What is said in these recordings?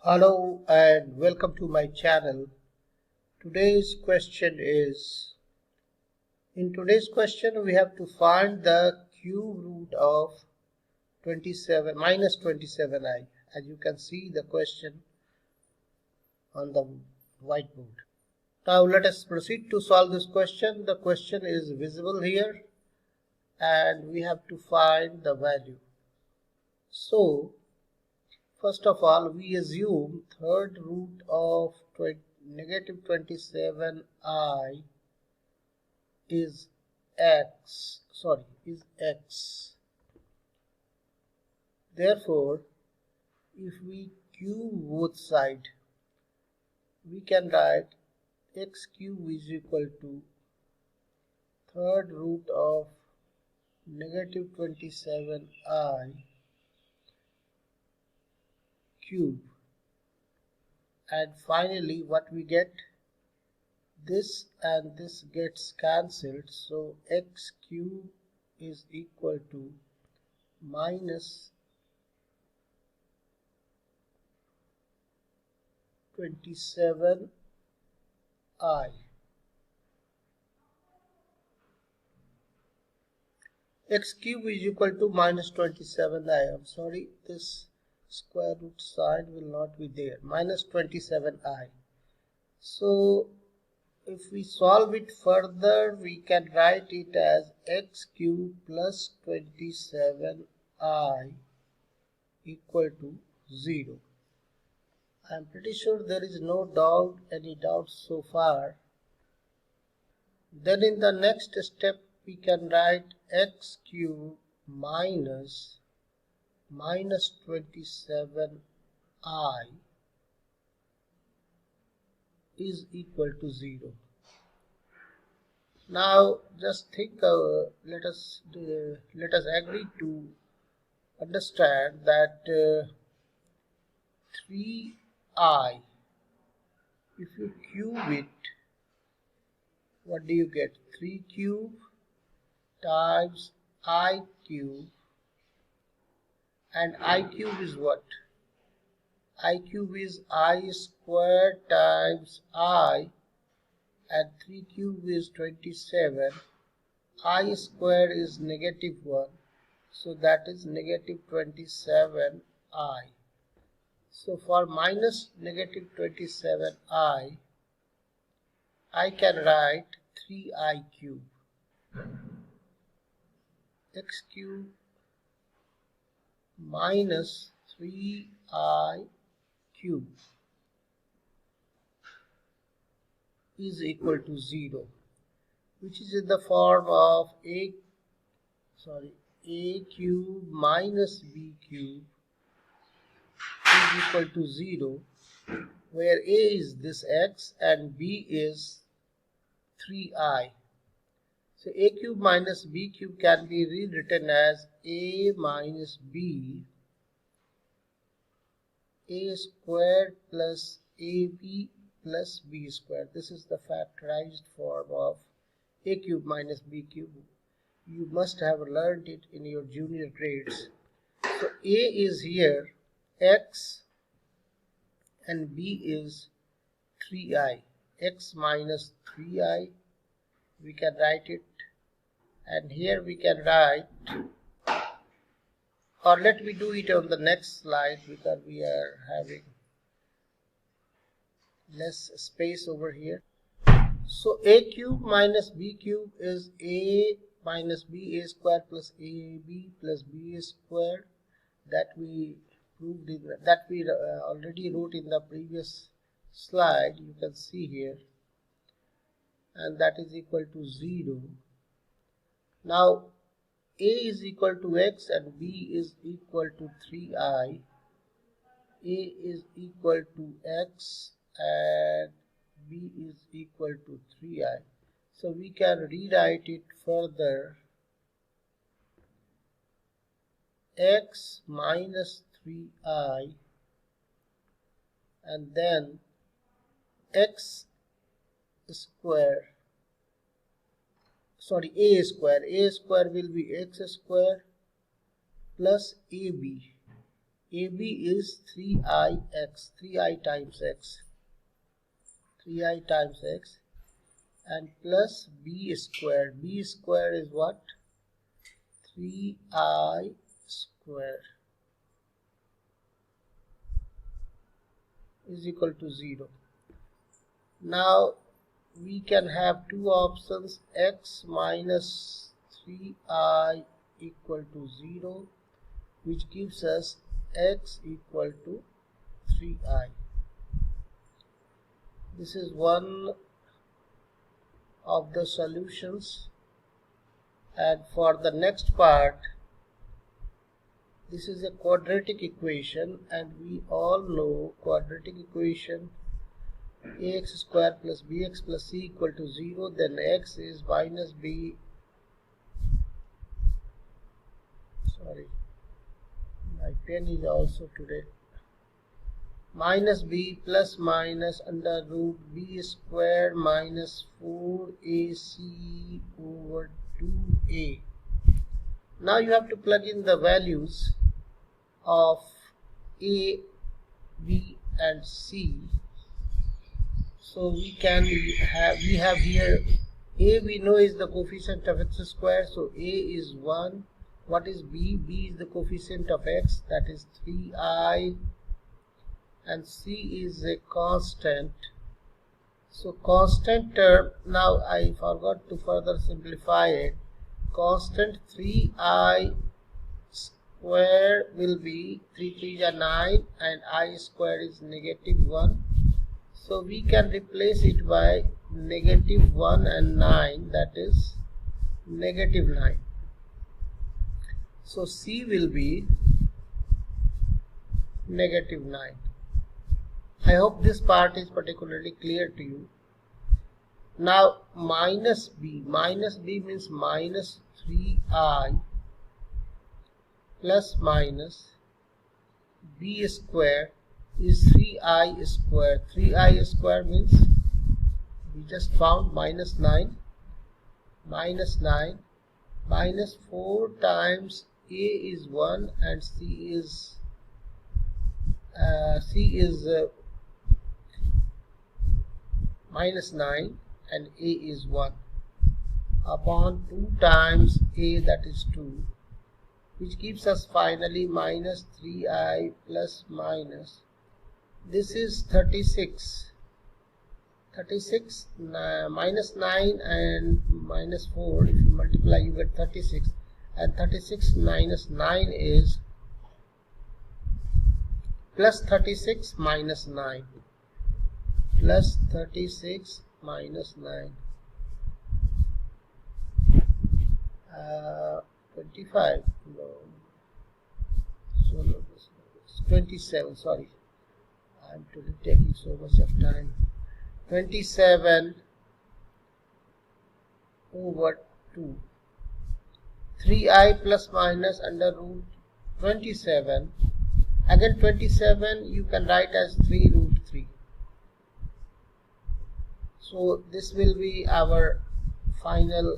Hello and welcome to my channel. Today's question is, in today's question we have to find the cube root of 27 minus 27i. As you can see the question on the whiteboard. Now let us proceed to solve this question. The question is visible here and we have to find the value. So first of all, we assume third root of negative 27i is x. Therefore, if we cube both sides, we can write x cube is equal to third root of negative 27i cube, and finally what we get, this and this gets cancelled, so x cube is equal to minus 27i. X cube is equal to minus 27i. I'm sorry, this square root sign will not be there. Minus 27i. So if we solve it further, we can write it as x cube plus 27i equal to 0. I am pretty sure there is no doubt, any doubt so far. Then in the next step we can write x cube minus 27i is equal to 0. Now just think, let us agree to understand that 3i, if you cube it, what do you get? 3 cube times I cube, and I cube is what? I cube is I squared times I, and 3 cube is 27. I squared is negative 1, so that is negative 27i. So for minus negative 27i, I can write 3i cube. X cube minus 3i cube is equal to 0, which is in the form of a cube minus b cube is equal to 0, where a is this x and b is 3i. So a cube minus b cube can be rewritten as a minus b, a squared plus ab plus b squared. This is the factorized form of a cube minus b cube. You must have learned it in your junior grades. So a is here x and b is 3i. X minus 3i, we can write it, and here we can write, or let me do it on the next slide because we are having less space over here. So a cube minus b cube is a minus b, a square plus ab plus b square, that we proved in that we already wrote in the previous slide. You can see here, and that is equal to 0. Now a is equal to x and b is equal to 3i. A is equal to x and b is equal to 3i. So we can rewrite it further, x minus 3i, and then x square, a square will be x square plus ab. AB is 3ix, 3I times x, 3I times x, and plus b square. B square is what? 3I square is equal to 0. Now we can have two options, x minus 3I equal to 0, which gives us x equal to 3I. This is one of the solutions. And for the next part, this is a quadratic equation, and we all know quadratic equation ax square plus bx plus c equal to 0, then x is minus b, sorry, my pen is also today, minus b plus minus under root b square minus 4ac over 2a. Now you have to plug in the values of a, b and c. So we have here a, we know is the coefficient of x square, so a is 1. What is b? B is the coefficient of x, that is 3i, and c is a constant. So constant term, now I forgot to further simplify it. Constant 3i square will be 3 3 are 9 and I square is negative 1. So we can replace it by negative 1 and 9, that is negative 9. So c will be negative 9. I hope this part is particularly clear to you. Now minus b means minus 3i plus minus b square is 3i square. 3i square means we just found minus 9 minus 4 times a is 1 and c is minus 9 and a is 1 upon 2 times a, that is 2, which gives us finally minus 3i plus minus, this is 36, minus 9 and minus 4, if you multiply you get 36, and 36 minus 9 is plus 36 minus 9, plus 36 minus 9, 25, no, so no, 27, sorry, I'm today taking so much of time, 27 over 2, 3i plus minus under root 27, again 27 you can write as 3 root 3. So this will be our final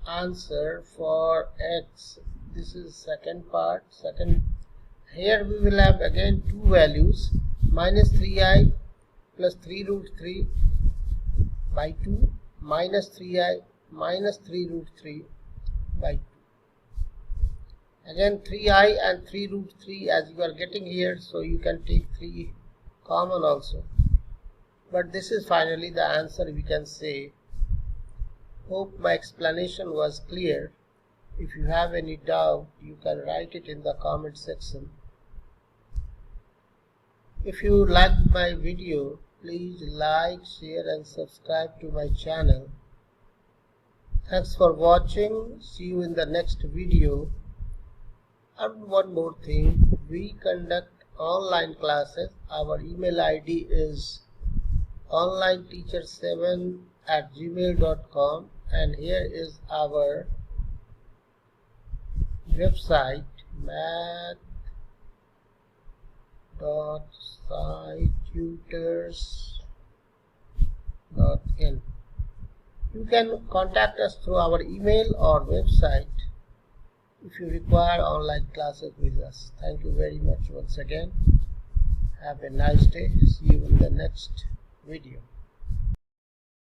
answer for x. This is second part. Here we will have again two values, minus 3i plus 3 root 3 by 2, minus 3i minus 3 root 3 by 2. Again 3i and 3 root 3 as you are getting here, so you can take 3 common also. But this is finally the answer, we can say. Hope my explanation was clear. If you have any doubt, you can write it in the comment section. If you liked my video, please like, share and subscribe to my channel. Thanks for watching. See you in the next video. And one more thing, we conduct online classes. Our email ID is onlineteacher7@gmail.com, and here is our website, math.scitutors.in. You can contact us through our email or website. if you require online classes with us. Thank you very much once again. Have a nice day. See you in the next video.